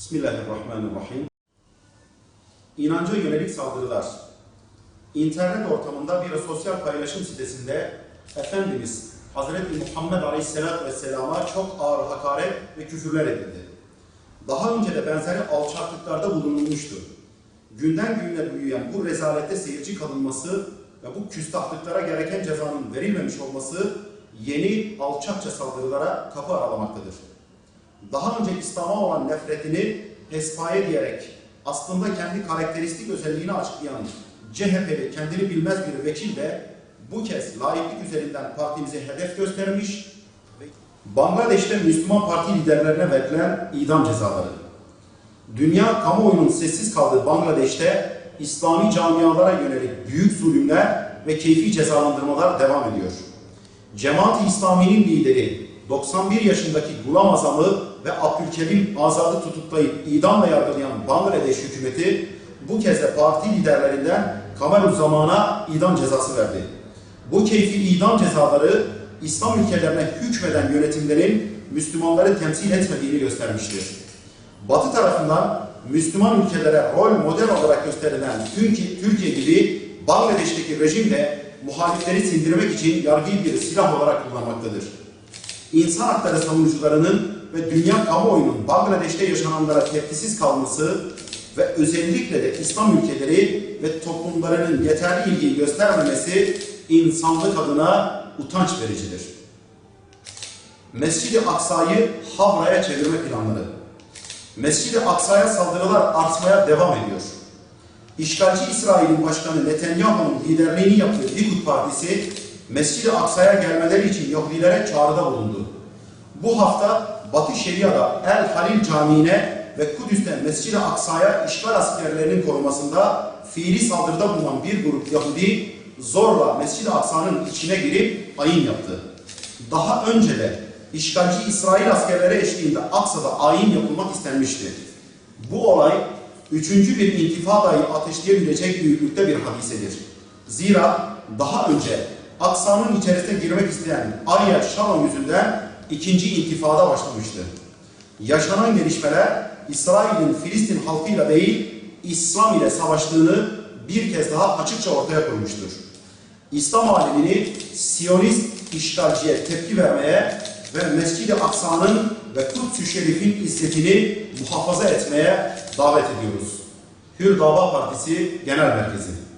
Bismillahirrahmanirrahim. İnanca yönelik saldırılar. İnternet ortamında bir sosyal paylaşım sitesinde Efendimiz Hazreti Muhammed Aleyhisselatü Vesselam'a çok ağır hakaret ve küfürler edildi. Daha önce de benzeri alçaklıklarda bulunulmuştu. Günden güne büyüyen bu rezalette seyirci kalınması ve bu küstahlıklara gereken cezanın verilmemiş olması yeni alçakça saldırılara kapı aralamaktadır. Daha önce İslam'a olan nefretini pespaye diyerek aslında kendi karakteristik özelliğini açıklayan CHP'li kendini bilmez bir vekil de bu kez laiklik üzerinden partimize hedef göstermiş ve Bangladeş'te Müslüman parti liderlerine verilen idam cezaları. Dünya kamuoyunun sessiz kaldığı Bangladeş'te İslami camialara yönelik büyük zulümler ve keyfi cezalandırmalar devam ediyor. Cemaat-i İslami'nin lideri 91 yaşındaki Gulam Azam'ı ve Abdülkerim Azad'ı tutuklayıp idamla yargılayan Bangladeş hükümeti bu kez de parti liderlerinden Kameruzzaman'a idam cezası verdi. Bu keyfi idam cezaları İslam ülkelerine hükmeden yönetimlerin Müslümanları temsil etmediğini göstermiştir. Batı tarafından Müslüman ülkelere rol model olarak gösterilen Türkiye gibi Bangladeş'teki rejim de muhalifleri sindirmek için yargıyı bir silah olarak kullanmaktadır. İnsan hakları savunucularının ve dünya kamuoyunun Bangladeş'te yaşananlara tepkisiz kalması ve özellikle de İslam ülkeleri ve toplumlarının yeterli ilgiyi göstermemesi insanlık adına utanç vericidir. Mescid-i Aksa'yı Havra'ya çevirme planları. Mescid-i Aksa'ya saldırılar artmaya devam ediyor. İşgalci İsrail'in başkanı Netanyahu'nun liderliğini yaptığı Likud Partisi, Mescid-i Aksa'ya gelmeleri için Yahudilere çağrıda bulundu. Bu hafta Batı Şeria'da El Halil Camii'ne ve Kudüs'ten Mescid-i Aksa'ya işgal askerlerinin korumasında fiili saldırıda bulunan bir grup Yahudi zorla Mescid-i Aksa'nın içine girip ayin yaptı. Daha önce de işgalci İsrail askerleri eşliğinde Aksa'da ayin yapılmak istenmişti. Bu olay üçüncü bir intifadayı ateşleyebilecek büyüklükte bir hadisedir. Zira daha önce Aksa'nın içerisine girmek isteyen Ariel Sharon yüzünden ikinci intifada başlamıştı. Yaşanan gelişmeler İsrail'in Filistin halkıyla değil, İslam ile savaştığını bir kez daha açıkça ortaya koymuştur. İslam alemini Siyonist işgalciye tepki vermeye ve Mescid-i Aksa'nın ve Kuds-ü Şerif'in izzetini muhafaza etmeye davet ediyoruz. Hür Dava Partisi Genel Merkezi.